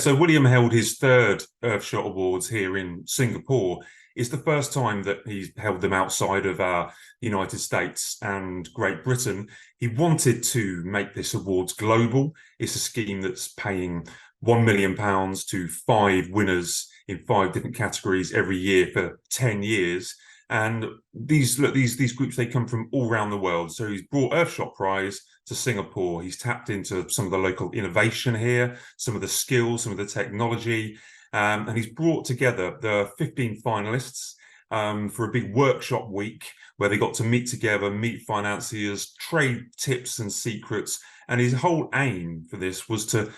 So William held his third Earthshot Awards here in Singapore. It's the first time that he's held them outside of United States and Great Britain. He wanted to make this awards global. It's a scheme that's paying £1 million to five winners in five different categories every year for 10 years. And these groups, they come from all around the world. So he's brought Earthshot Prize to Singapore. He's tapped into some of the local innovation here, some of the skills, some of the technology, and he's brought together the 15 finalists for a big workshop week where they got to meet together, meet financiers, trade tips and secrets. And his whole aim for this was to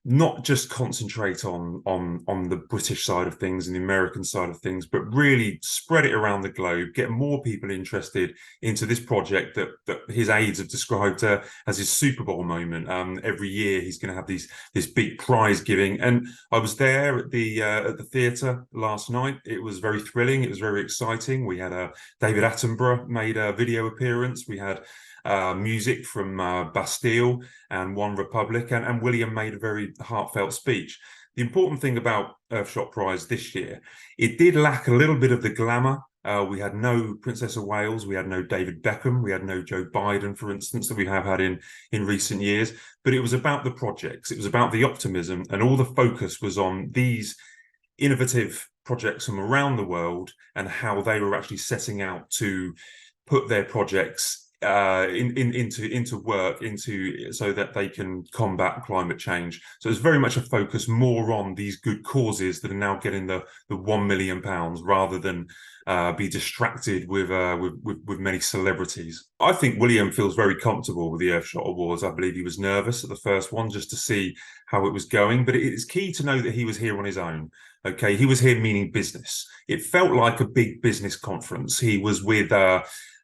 not just concentrate on the British side of things and the American side of things, but really spread it around the globe, get more people interested into this project that his aides have described as his Super Bowl moment. Every year he's going to have this big prize giving, and I was there at the theatre last night. It was very thrilling. It was very exciting. We had David Attenborough made a video appearance. We had music from Bastille and One Republic, and William made a very heartfelt speech. The important thing about Earthshot Prize this year, it did lack a little bit of the glamour. We had no Princess of Wales, we had no David Beckham, we had no Joe Biden, for instance, that we have had in recent years. But it was about the projects, it was about the optimism, and all the focus was on these innovative projects from around the world and how they were actually setting out to put their projects into work so that they can combat climate change. So it's very much a focus more on these good causes that are now getting the £1 million rather than be distracted with many celebrities. I think William feels very comfortable with the Earthshot Awards. I believe he was nervous at the first one just to see how it was going, but it's key to know that he was here on his own. Okay, he was here meaning business. It felt like a big business conference. He was with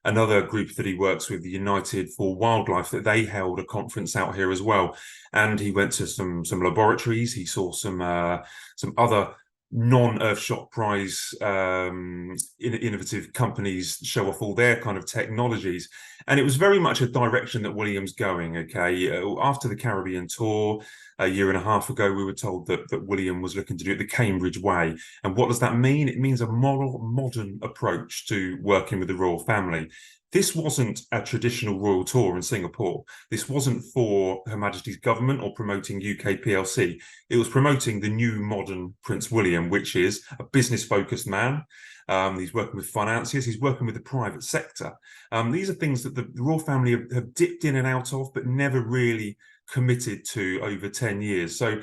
another group that he works with, the United for Wildlife, that they held a conference out here as well. And he went to some laboratories. He saw some other non-Earthshot Prize innovative companies show off all their kind of technologies. And it was very much a direction that William's going, okay? After the Caribbean tour, a year and a half ago, we were told that William was looking to do it the Cambridge way. And what does that mean? It means a moral, modern approach to working with the royal family. This wasn't a traditional royal tour in Singapore. This wasn't for Her Majesty's government or promoting UK PLC. It was promoting the new modern Prince William, which is a business-focused man. He's working with financiers. He's working with the private sector. These are things that the royal family have dipped in and out of, but never really committed to over 10 years. So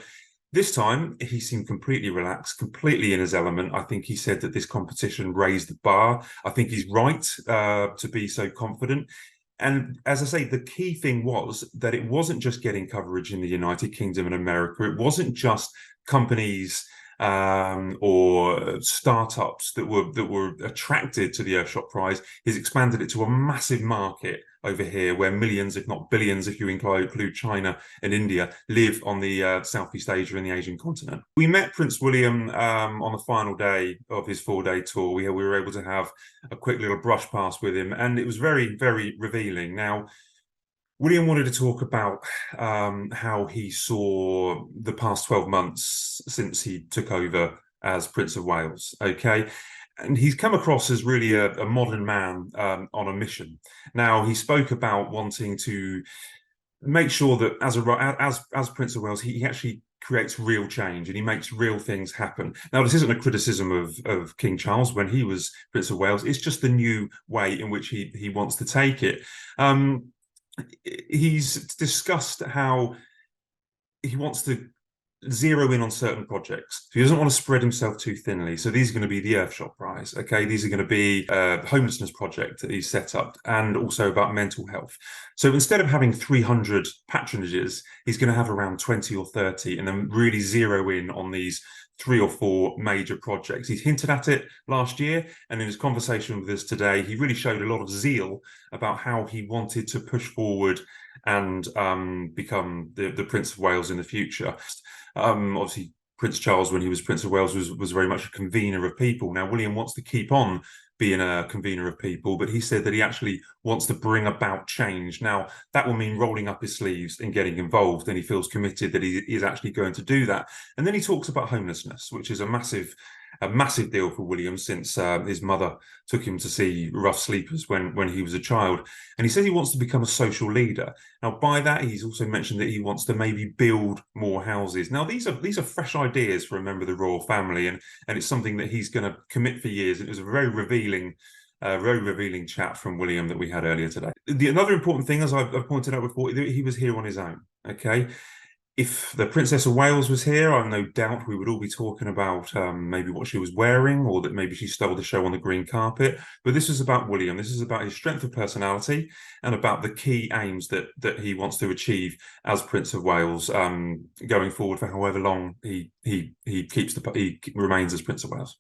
this time, he seemed completely relaxed, completely in his element. I think he said that this competition raised the bar. I think he's right to be so confident. And as I say, the key thing was that it wasn't just getting coverage in the United Kingdom and America. It wasn't just companies or startups that were attracted to the Earthshot Prize. He's expanded it to a massive market over here where millions, if not billions, if you include China and India, live on the Southeast Asia and the Asian continent. We met Prince William on the final day of his 4-day tour. We were able to have a quick little brush pass with him, and it was very, very revealing. Now, William wanted to talk about how he saw the past 12 months since he took over as Prince of Wales, okay? And he's come across as really a modern man on a mission. Now, he spoke about wanting to make sure that as Prince of Wales, he actually creates real change and he makes real things happen. Now, this isn't a criticism of King Charles when he was Prince of Wales. It's just the new way in which he wants to take it. He's discussed how he wants to zero in on certain projects. So he doesn't want to spread himself too thinly. So these are going to be the Earthshot Prize, okay? These are going to be a homelessness project that he's set up, and also about mental health. So instead of having 300 patronages, he's going to have around 20 or 30 and then really zero in on these 3 or 4 major projects. He's hinted at it last year, and in his conversation with us today, he really showed a lot of zeal about how he wanted to push forward and become the Prince of Wales in the future. Obviously, Prince Charles, when he was Prince of Wales, was very much a convener of people. Now, William wants to keep on being a convener of people, but he said that he actually wants to bring about change. Now, that will mean rolling up his sleeves and getting involved, and he feels committed that he is actually going to do that. And then he talks about homelessness, which is a massive deal for William, since his mother took him to see rough sleepers when he was a child. And he says he wants to become a social leader. Now, by that, he's also mentioned that he wants to maybe build more houses. Now, these are fresh ideas for a member of the royal family, and it's something that he's going to commit for years. And it was a very revealing chat from William that we had earlier today. Another important thing, as I've pointed out before, he was here on his own. Okay. If the Princess of Wales was here, I no doubt we would all be talking about maybe what she was wearing, or that maybe she stole the show on the green carpet. But this is about William. This is about his strength of personality and about the key aims that he wants to achieve as Prince of Wales, going forward for however long he remains as Prince of Wales.